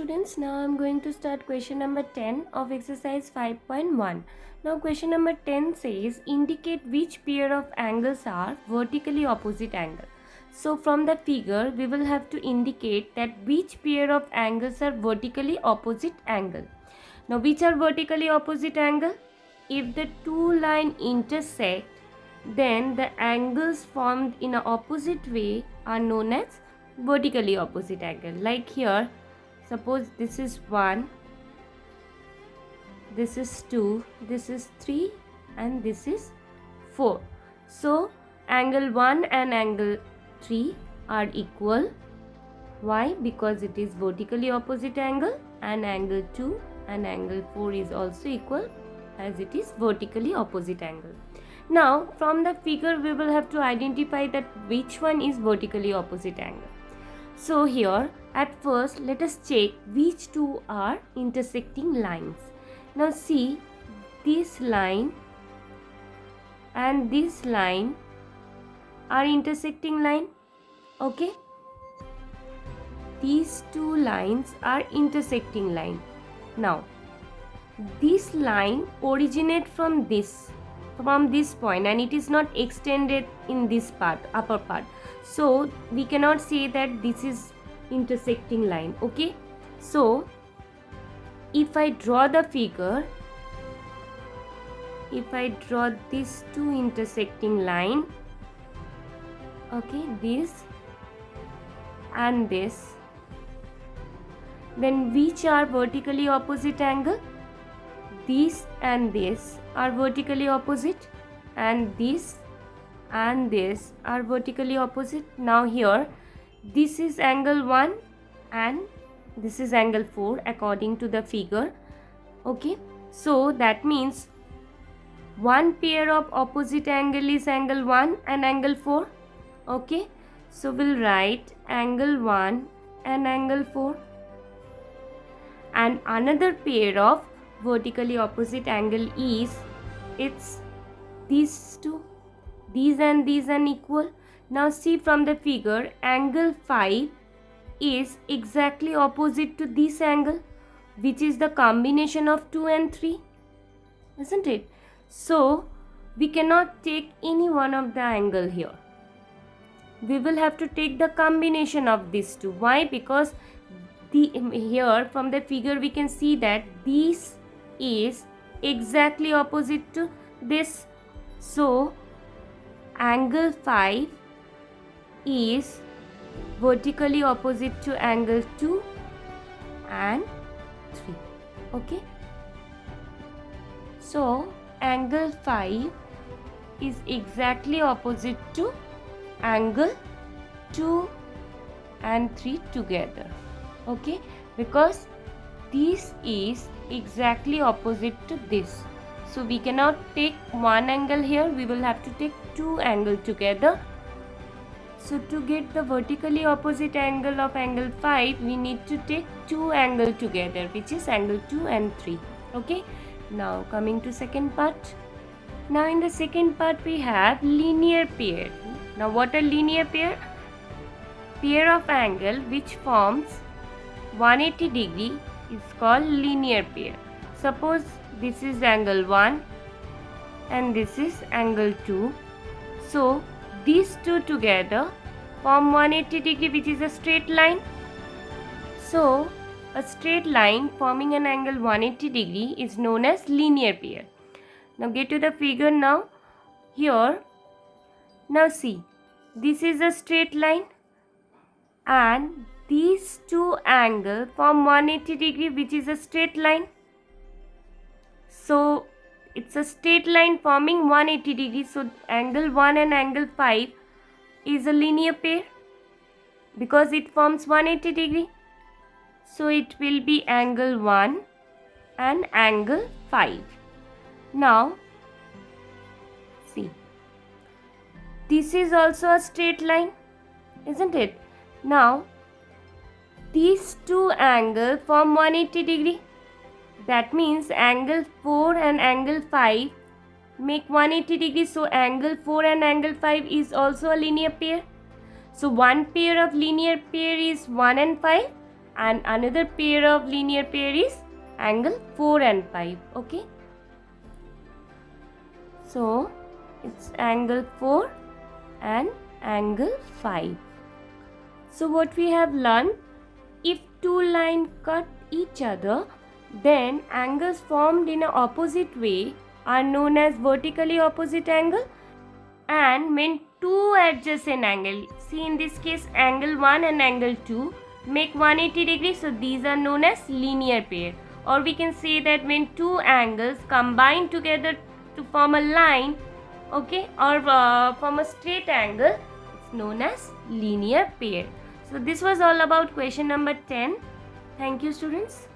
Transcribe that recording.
students, now I'm going to start question number 10 of exercise 5.1. Now question number 10 says indicate which pair of angles are vertically opposite angle. So from the figure we will have to indicate that which pair of angles are vertically opposite angle. Now which are vertically opposite angle? If the two lines intersect, then the angles formed in an opposite way are known as vertically opposite angle. Like here, suppose this is 1, this is 2, this is 3 and this is 4. So angle 1 and angle 3 are equal. Why? Because it is vertically opposite angle, and angle 2 and angle 4 is also equal as it is vertically opposite angle. Now from the figure we will have to identify that which one is vertically opposite angle. So here at first let us check which two are intersecting lines. Now see, this line and this line are intersecting line. Okay, these two lines are intersecting line. Now this line originates from this point and it is not extended in this part, upper part, so we cannot say that this is intersecting line. Okay, so if I draw the figure, if I draw these two intersecting line, okay, this and this, then which are vertically opposite angle? This and this are vertically opposite, and this and this are vertically opposite. Now here this is angle 1 and this is angle 4 according to the figure. Okay, so that means one pair of opposite angle is angle 1 and angle 4. Okay, so we'll write angle 1 and angle 4, and another pair of vertically opposite angle is, it's these two, these and these are equal. Now see from the figure, angle 5 is exactly opposite to this angle, which is the combination of 2 and 3, isn't it? So we cannot take any one of the angle here. We will have to take the combination of these two. Why? Because here from the figure we can see that this is exactly opposite to this. So angle 5 is vertically opposite to angle 2 and 3. Okay, so angle 5 is exactly opposite to angle 2 and 3 together. Okay, because this is exactly opposite to this, so we cannot take one angle here, we will have to take two angles together. So to get the vertically opposite angle of angle 5, we need to take two angles together, which is angle 2 and 3. Okay, now coming to second part. Now in the second part we have linear pair. Now what are linear pair? Pair of angle which forms 180 degree is called linear pair. Suppose this is angle 1 and this is angle 2. So these two together form 180 degree, which is a straight line. So a straight line forming an angle 180 degree is known as linear pair. Now get to the figure now. Here, now see, this is a straight line and these two angles form 180 degree, which is a straight line. So it's a straight line forming 180 degree. So angle 1 and angle 5 is a linear pair because it forms 180 degree. So it will be angle 1 and angle 5. Now see, this is also a straight line, isn't it? Now these two angles form 180 degree. That means angle 4 and angle 5 make 180 degree. So angle 4 and angle 5 is also a linear pair. So one pair of linear pair is 1 and 5, and another pair of linear pair is angle 4 and 5. Okay, so it's angle 4 and angle 5. So what we have learned, if two lines cut each other, then angles formed in an opposite way are known as vertically opposite angle. And when two adjacent angle, see in this case angle 1 and angle 2 make 180 degrees, so these are known as linear pair. Or we can say that when two angles combine together to form a line, okay, or form a straight angle, it's known as linear pair. So this was all about question number 10. Thank you, students.